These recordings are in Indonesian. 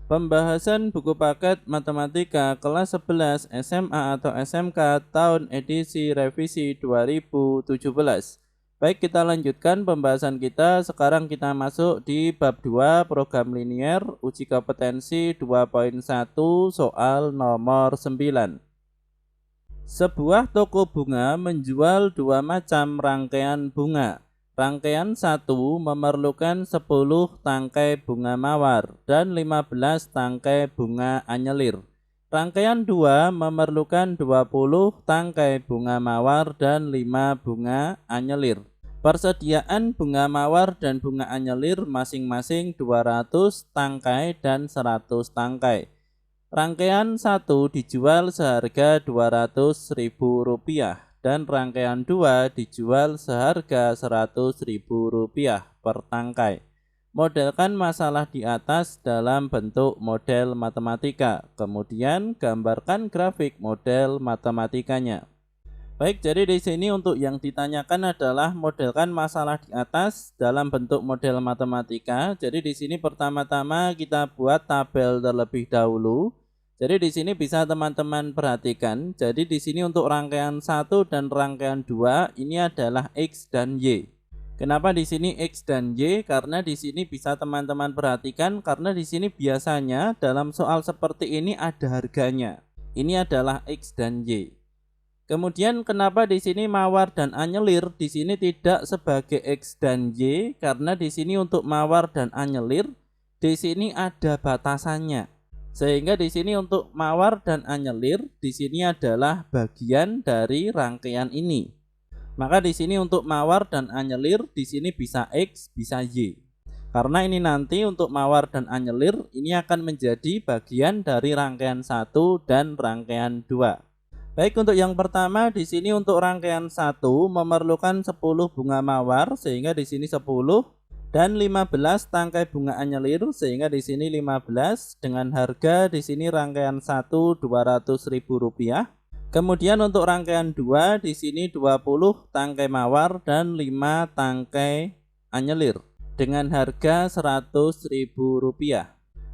Pembahasan buku paket matematika kelas 11 SMA atau SMK tahun edisi revisi 2017. Baik, kita lanjutkan pembahasan kita. Sekarang kita masuk di bab 2 program linier uji kompetensi 2.1 soal nomor 9. Sebuah toko bunga menjual dua macam rangkaian bunga. Rangkaian 1 memerlukan 10 tangkai bunga mawar dan 15 tangkai bunga anyelir. Rangkaian 2 memerlukan 20 tangkai bunga mawar dan 5 bunga anyelir. Persediaan bunga mawar dan bunga anyelir masing-masing 200 tangkai dan 100 tangkai. Rangkaian 1 dijual seharga Rp200.000 dan rangkaian 2 dijual seharga Rp100.000 per tangkai. Modelkan masalah di atas dalam bentuk model matematika. Kemudian gambarkan grafik model matematikanya. Baik, jadi di sini untuk yang ditanyakan adalah modelkan masalah di atas dalam bentuk model matematika. Jadi di sini pertama-tama kita buat tabel terlebih dahulu. Jadi di sini bisa teman-teman perhatikan. Jadi di sini untuk rangkaian 1 dan rangkaian 2 ini adalah X dan Y. Kenapa di sini X dan Y? Karena di sini bisa teman-teman perhatikan karena di sini biasanya dalam soal seperti ini ada harganya. Ini adalah X dan Y. Kemudian kenapa di sini mawar dan anyelir di sini tidak sebagai X dan Y? Karena di sini untuk mawar dan anyelir di sini ada batasannya. Sehingga di sini untuk mawar dan anyelir di sini adalah bagian dari rangkaian ini. Maka di sini untuk mawar dan anyelir di sini bisa X, bisa Y. Karena ini nanti untuk mawar dan anyelir ini akan menjadi bagian dari rangkaian 1 dan rangkaian 2. Baik, untuk yang pertama di sini untuk rangkaian 1 memerlukan 10 bunga mawar sehingga di sini 10 dan 15 tangkai bunga anyelir sehingga di sini 15 dengan harga di sini rangkaian 1 Rp200.000. Kemudian untuk rangkaian 2 di sini 20 tangkai mawar dan 5 tangkai anyelir dengan harga Rp100.000.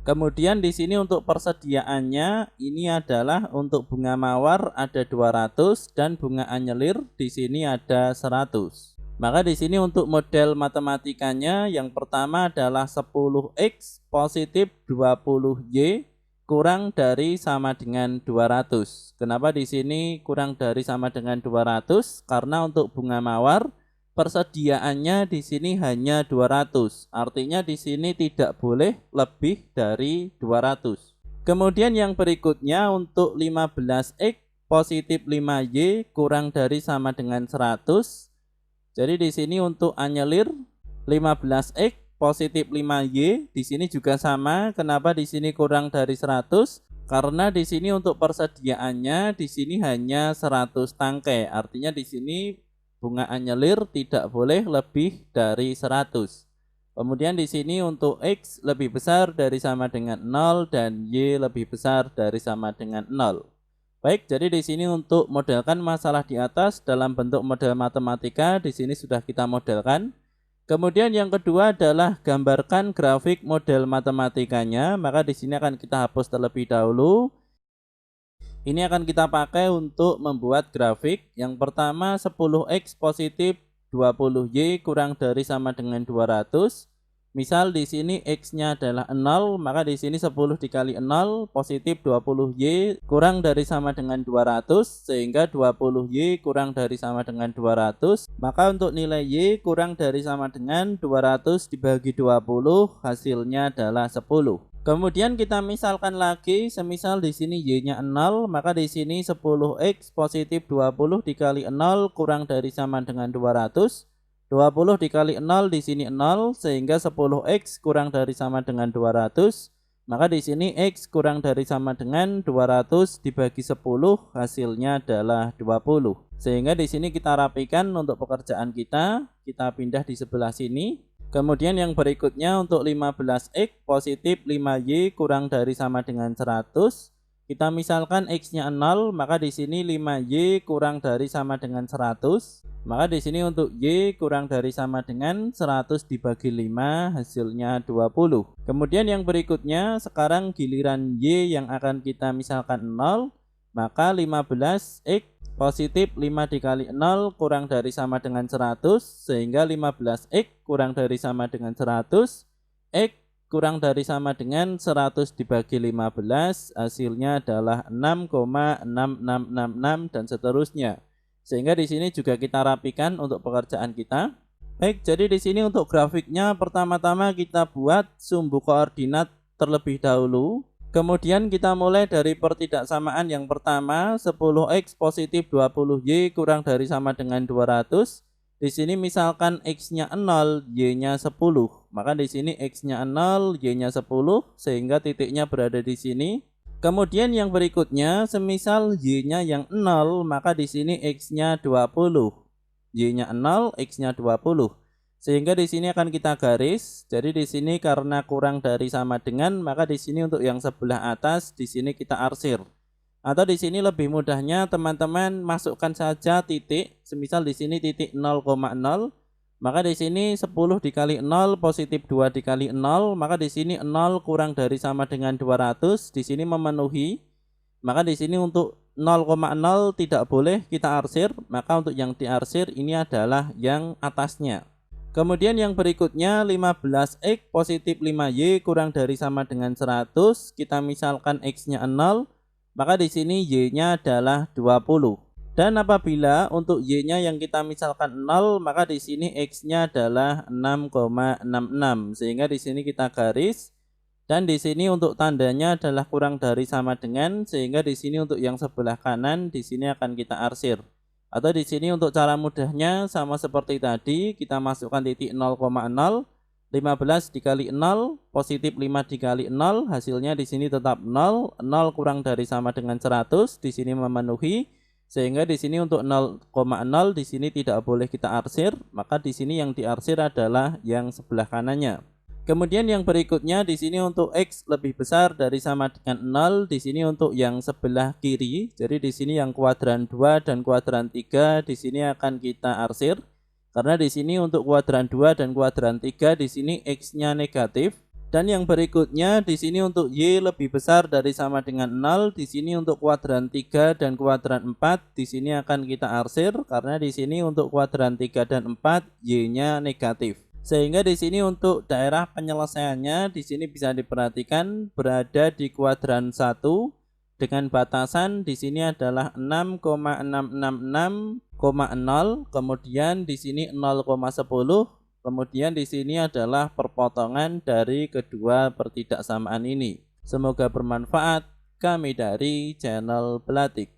Kemudian di sini untuk persediaannya ini adalah untuk bunga mawar ada 200 dan bunga anyelir di sini ada 100. Maka di sini untuk model matematikanya yang pertama adalah 10x positif 20y kurang dari sama dengan 200. Kenapa di sini kurang dari sama dengan 200? Karena untuk bunga mawar persediaannya di sini hanya 200. Artinya di sini tidak boleh lebih dari 200. Kemudian yang berikutnya untuk 15x positif 5y kurang dari sama dengan 100. Jadi di sini untuk anyelir 15x positif 5y di sini juga sama. Kenapa di sini kurang dari 100? Karena di sini untuk persediaannya di sini hanya 100 tangkai. Artinya di sini bunga anyelir tidak boleh lebih dari 100. Kemudian di sini untuk x lebih besar dari sama dengan 0 dan y lebih besar dari sama dengan 0. Baik, jadi di sini untuk modelkan masalah di atas dalam bentuk model matematika di sini sudah kita modelkan. Kemudian yang kedua adalah gambarkan grafik model matematikanya. Maka di sini akan kita hapus terlebih dahulu. Ini akan kita pakai untuk membuat grafik. Yang pertama 10x positif 20y kurang dari sama dengan 200. Misal di sini x-nya adalah 0, maka di sini 10 dikali 0 positif 20y kurang dari sama dengan 200 sehingga 20y kurang dari sama dengan 200. Maka untuk nilai y kurang dari sama dengan 200 dibagi 20 hasilnya adalah 10. Kemudian kita misalkan lagi, semisal di sini y-nya 0, maka di sini 10x positif 20 dikali 0 kurang dari sama dengan 200. 20 dikali 0 di sini 0 sehingga 10x kurang dari sama dengan 200. Maka di sini x kurang dari sama dengan 200 dibagi 10 hasilnya adalah 20. Sehingga di sini kita rapikan untuk pekerjaan kita pindah di sebelah sini. Kemudian yang berikutnya untuk 15x positif 5y kurang dari sama dengan 100. Kita misalkan X-nya 0, maka di sini 5Y kurang dari sama dengan 100. Maka di sini untuk Y kurang dari sama dengan 100 dibagi 5, hasilnya 20. Kemudian yang berikutnya, sekarang giliran Y yang akan kita misalkan 0, maka 15X positif 5 dikali 0 kurang dari sama dengan 100, sehingga 15X kurang dari sama dengan 100, X kurang dari sama dengan 100 dibagi 15, hasilnya adalah 6,6666 dan seterusnya. Sehingga di sini juga kita rapikan untuk pekerjaan kita. Baik, jadi di sini untuk grafiknya pertama-tama kita buat sumbu koordinat terlebih dahulu. Kemudian kita mulai dari pertidaksamaan yang pertama, 10X positif 20Y kurang dari sama dengan 200. Di sini misalkan X-nya 0, Y-nya 10. Maka di sini X-nya 0, Y-nya 10, sehingga titiknya berada di sini. Kemudian yang berikutnya, semisal Y-nya yang 0, maka di sini X-nya 20. Y-nya 0, X-nya 20. Sehingga di sini akan kita garis. Jadi di sini karena kurang dari sama dengan, maka di sini untuk yang sebelah atas di sini kita arsir. Atau di sini lebih mudahnya teman-teman masukkan saja titik. Semisal di sini titik 0,0, maka di sini 10 dikali 0 positif 2 dikali 0, maka di sini 0 kurang dari sama dengan 200, di sini memenuhi. Maka di sini untuk 0,0 tidak boleh kita arsir, maka untuk yang diarsir ini adalah yang atasnya. Kemudian yang berikutnya 15X positif 5Y kurang dari sama dengan 100, kita misalkan X-nya 0, maka di sini Y-nya adalah 20. Dan apabila untuk Y-nya yang kita misalkan 0, maka di sini X-nya adalah 6,66. Sehingga di sini kita garis. Dan di sini untuk tandanya adalah kurang dari sama dengan, sehingga di sini untuk yang sebelah kanan di sini akan kita arsir. Atau di sini untuk cara mudahnya sama seperti tadi, kita masukkan titik 0,0. 15 dikali 0 positif 5 dikali 0, hasilnya di sini tetap 0. 0 kurang dari sama dengan 100, di sini memenuhi. Sehingga di sini untuk 0,0 di sini tidak boleh kita arsir, maka di sini yang diarsir adalah yang sebelah kanannya. Kemudian yang berikutnya di sini untuk X lebih besar dari sama dengan 0, di sini untuk yang sebelah kiri. Jadi di sini yang kuadran 2 dan kuadran 3 di sini akan kita arsir. Karena di sini untuk kuadran 2 dan kuadran 3 di sini X-nya negatif. Dan yang berikutnya di sini untuk Y lebih besar dari sama dengan 0, di sini untuk kuadran 3 dan kuadran 4 di sini akan kita arsir karena di sini untuk kuadran 3 dan 4 Y-nya negatif. Sehingga di sini untuk daerah penyelesaiannya di sini bisa diperhatikan berada di kuadran 1 dengan batasan di sini adalah 6,666,0, kemudian di sini 0,10, kemudian di sini adalah perpotongan dari kedua pertidaksamaan ini. Semoga bermanfaat. Kami dari channel Belatik.